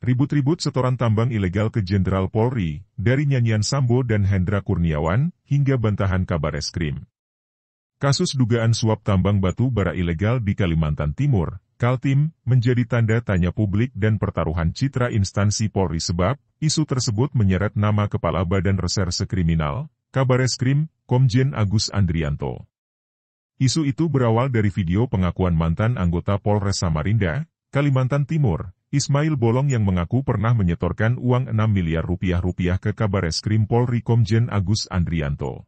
Ribut-ribut setoran tambang ilegal ke Jenderal Polri, dari nyanyian Sambo dan Hendra Kurniawan, hingga bantahan Kabareskrim. Kasus dugaan suap tambang batu bara ilegal di Kalimantan Timur, Kaltim, menjadi tanda tanya publik dan pertaruhan citra instansi Polri sebab, isu tersebut menyeret nama Kepala Badan Reserse Kriminal, Kabareskrim, Komjen Agus Andrianto. Isu itu berawal dari video pengakuan mantan anggota Polres Samarinda, Kalimantan Timur, Ismail Bolong yang mengaku pernah menyetorkan uang 6 miliar rupiah ke Kabareskrim Polri Komjen Agus Andrianto.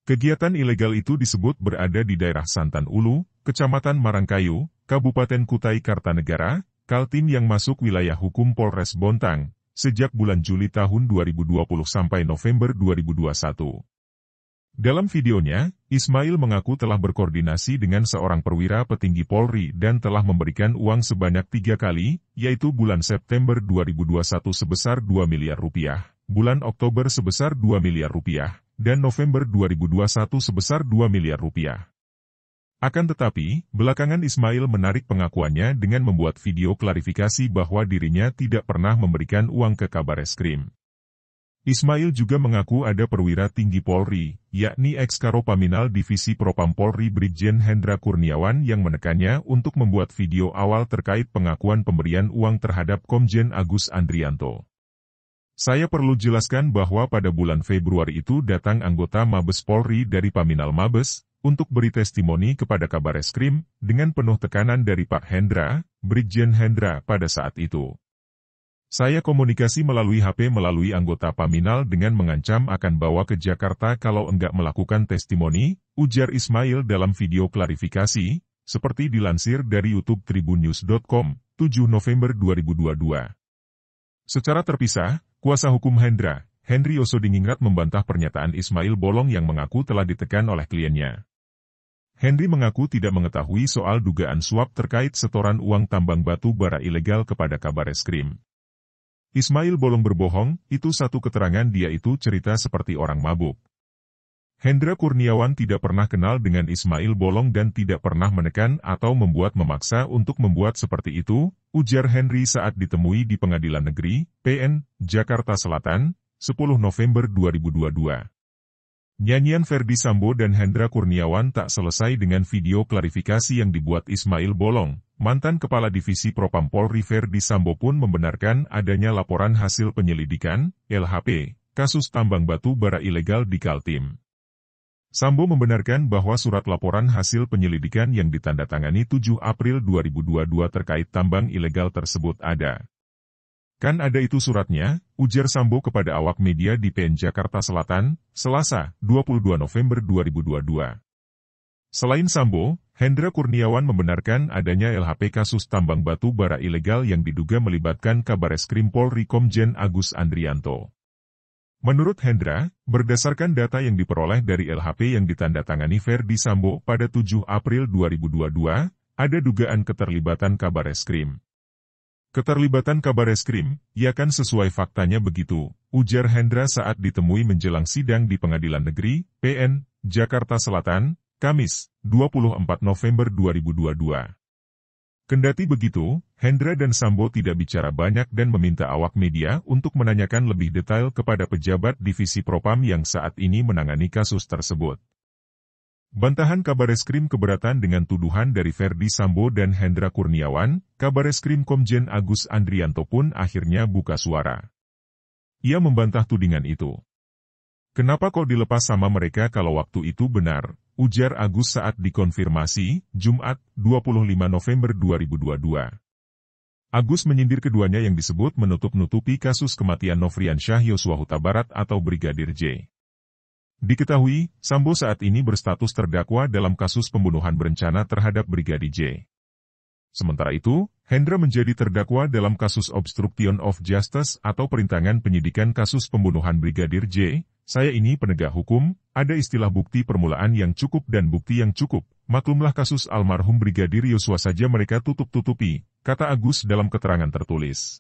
Kegiatan ilegal itu disebut berada di daerah Santan Ulu, Kecamatan Marangkayu, Kabupaten Kutai Kartanegara, Kaltim yang masuk wilayah hukum Polres Bontang, sejak bulan Juli tahun 2020 sampai November 2021. Dalam videonya, Ismail mengaku telah berkoordinasi dengan seorang perwira petinggi Polri dan telah memberikan uang sebanyak 3 kali, yaitu bulan September 2021 sebesar 2 miliar rupiah, bulan Oktober sebesar 2 miliar rupiah, dan November 2021 sebesar 2 miliar rupiah. Akan tetapi, belakangan Ismail menarik pengakuannya dengan membuat video klarifikasi bahwa dirinya tidak pernah memberikan uang ke Kabareskrim. Ismail juga mengaku ada perwira tinggi Polri, yakni ex-Karopaminal Divisi Propam Polri Brigjen Hendra Kurniawan yang menekannya untuk membuat video awal terkait pengakuan pemberian uang terhadap Komjen Agus Andrianto. Saya perlu jelaskan bahwa pada bulan Februari itu datang anggota Mabes Polri dari Paminal Mabes, untuk beri testimoni kepada Kabareskrim, dengan penuh tekanan dari Pak Hendra, Brigjen Hendra pada saat itu. Saya komunikasi melalui HP melalui anggota Paminal dengan mengancam akan bawa ke Jakarta kalau enggak melakukan testimoni, ujar Ismail dalam video klarifikasi, seperti dilansir dari YouTube tribunnews.com, 7 November 2022. Secara terpisah, kuasa hukum Hendra, Henry Osodiningrat membantah pernyataan Ismail Bolong yang mengaku telah ditekan oleh kliennya. Henry mengaku tidak mengetahui soal dugaan suap terkait setoran uang tambang batu bara ilegal kepada Kabareskrim. Ismail Bolong berbohong, itu satu keterangan dia itu cerita seperti orang mabuk. Hendra Kurniawan tidak pernah kenal dengan Ismail Bolong dan tidak pernah menekan atau membuat memaksa untuk membuat seperti itu, ujar Henry saat ditemui di Pengadilan Negeri, PN, Jakarta Selatan, 10 November 2022. Nyanyian Ferdi Sambo dan Hendra Kurniawan tak selesai dengan video klarifikasi yang dibuat Ismail Bolong. Mantan Kepala Divisi Propam Polri Ferdi Sambo pun membenarkan adanya laporan hasil penyelidikan, LHP, kasus tambang batu bara ilegal di Kaltim. Sambo membenarkan bahwa surat laporan hasil penyelidikan yang ditandatangani 7 April 2022 terkait tambang ilegal tersebut ada. Kan ada itu suratnya, ujar Sambo kepada awak media di PN Jakarta Selatan, Selasa, 22 November 2022. Selain Sambo, Hendra Kurniawan membenarkan adanya LHP kasus tambang batu bara ilegal yang diduga melibatkan Kabareskrim Polri Komjen Agus Andrianto. Menurut Hendra, berdasarkan data yang diperoleh dari LHP yang ditandatangani Ferdi Sambo pada 7 April 2022, ada dugaan keterlibatan Kabareskrim. Keterlibatan Kabareskrim, ya kan sesuai faktanya begitu, ujar Hendra saat ditemui menjelang sidang di Pengadilan Negeri, PN, Jakarta Selatan, Kamis, 24 November 2022. Kendati begitu, Hendra dan Sambo tidak bicara banyak dan meminta awak media untuk menanyakan lebih detail kepada pejabat Divisi Propam yang saat ini menangani kasus tersebut. Bantahan Kabareskrim keberatan dengan tuduhan dari Ferdi Sambo dan Hendra Kurniawan, Kabareskrim Komjen Agus Andrianto pun akhirnya buka suara. Ia membantah tudingan itu. Kenapa kok dilepas sama mereka kalau waktu itu benar, ujar Agus saat dikonfirmasi, Jumat, 25 November 2022. Agus menyindir keduanya yang disebut menutup-nutupi kasus kematian Nofriansyah Yosua Huta Barat atau Brigadir J. Diketahui, Sambo saat ini berstatus terdakwa dalam kasus pembunuhan berencana terhadap Brigadir J. Sementara itu, Hendra menjadi terdakwa dalam kasus obstruction of justice atau perintangan penyidikan kasus pembunuhan Brigadir J. Saya ini penegak hukum, ada istilah bukti permulaan yang cukup dan bukti yang cukup. Maklumlah kasus almarhum Brigadir Yosua saja mereka tutup-tutupi, kata Agus dalam keterangan tertulis.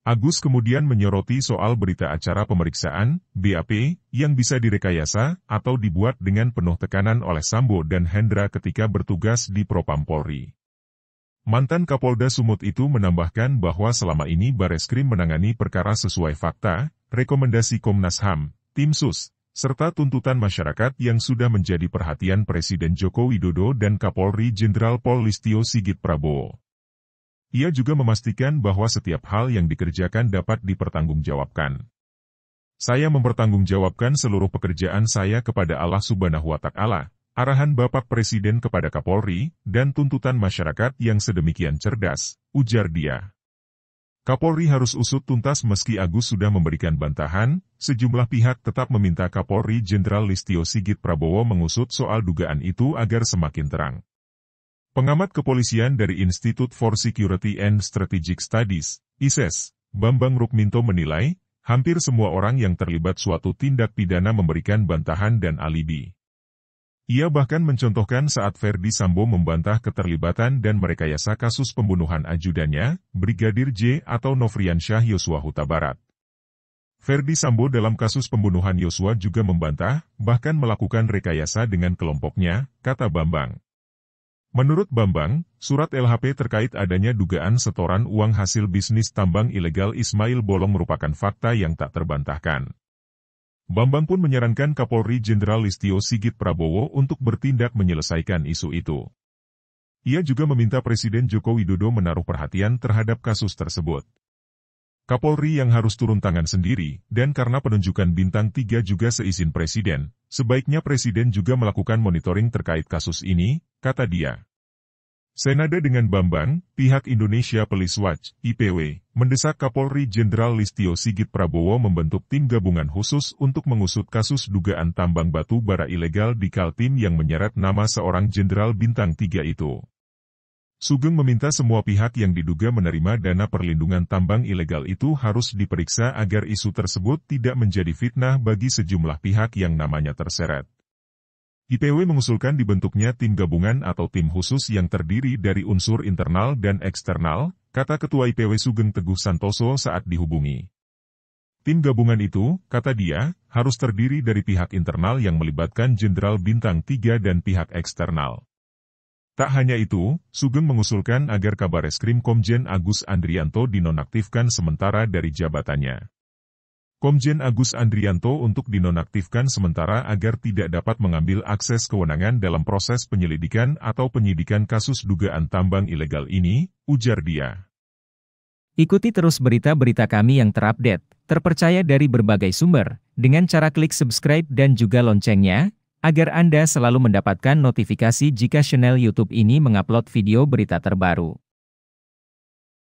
Agus kemudian menyoroti soal berita acara pemeriksaan, BAP, yang bisa direkayasa atau dibuat dengan penuh tekanan oleh Sambo dan Hendra ketika bertugas di Propam Polri. Mantan Kapolda Sumut itu menambahkan bahwa selama ini Bareskrim menangani perkara sesuai fakta, rekomendasi Komnas HAM, Tim Sus, serta tuntutan masyarakat yang sudah menjadi perhatian Presiden Joko Widodo dan Kapolri Jenderal Pol Listio Sigit Prabowo. Ia juga memastikan bahwa setiap hal yang dikerjakan dapat dipertanggungjawabkan. Saya mempertanggungjawabkan seluruh pekerjaan saya kepada Allah Subhanahu wa Ta'ala. Arahan Bapak Presiden kepada Kapolri, dan tuntutan masyarakat yang sedemikian cerdas, ujar dia. Kapolri harus usut tuntas meski Agus sudah memberikan bantahan, sejumlah pihak tetap meminta Kapolri Jenderal Listio Sigit Prabowo mengusut soal dugaan itu agar semakin terang. Pengamat kepolisian dari Institute for Security and Strategic Studies, ISES, Bambang Rukminto menilai, hampir semua orang yang terlibat suatu tindak pidana memberikan bantahan dan alibi. Ia bahkan mencontohkan saat Ferdi Sambo membantah keterlibatan dan merekayasa kasus pembunuhan ajudannya, Brigadir J atau Nofriansyah Yosua Huta Barat. Ferdi Sambo dalam kasus pembunuhan Yosua juga membantah, bahkan melakukan rekayasa dengan kelompoknya, kata Bambang. Menurut Bambang, surat LHP terkait adanya dugaan setoran uang hasil bisnis tambang ilegal Ismail Bolong merupakan fakta yang tak terbantahkan. Bambang pun menyarankan Kapolri Jenderal Listio Sigit Prabowo untuk bertindak menyelesaikan isu itu. Ia juga meminta Presiden Joko Widodo menaruh perhatian terhadap kasus tersebut. Kapolri yang harus turun tangan sendiri, dan karena penunjukan bintang 3 juga seizin Presiden, sebaiknya Presiden juga melakukan monitoring terkait kasus ini, kata dia. Senada dengan Bambang, pihak Indonesia Police Watch, IPW, mendesak Kapolri Jenderal Listio Sigit Prabowo membentuk tim gabungan khusus untuk mengusut kasus dugaan tambang batu bara ilegal di Kaltim yang menyeret nama seorang Jenderal Bintang 3 itu. Sugeng meminta semua pihak yang diduga menerima dana perlindungan tambang ilegal itu harus diperiksa agar isu tersebut tidak menjadi fitnah bagi sejumlah pihak yang namanya terseret. IPW mengusulkan dibentuknya tim gabungan atau tim khusus yang terdiri dari unsur internal dan eksternal, kata Ketua IPW Sugeng Teguh Santoso saat dihubungi. Tim gabungan itu, kata dia, harus terdiri dari pihak internal yang melibatkan Jenderal Bintang 3 dan pihak eksternal. Tak hanya itu, Sugeng mengusulkan agar Kabareskrim Komjen Agus Andrianto dinonaktifkan sementara dari jabatannya. Komjen Agus Andrianto untuk dinonaktifkan sementara agar tidak dapat mengambil akses kewenangan dalam proses penyelidikan atau penyidikan kasus dugaan tambang ilegal ini, ujar dia. Ikuti terus berita-berita kami yang terupdate, terpercaya dari berbagai sumber, dengan cara klik subscribe dan juga loncengnya, agar Anda selalu mendapatkan notifikasi jika channel YouTube ini mengupload video berita terbaru.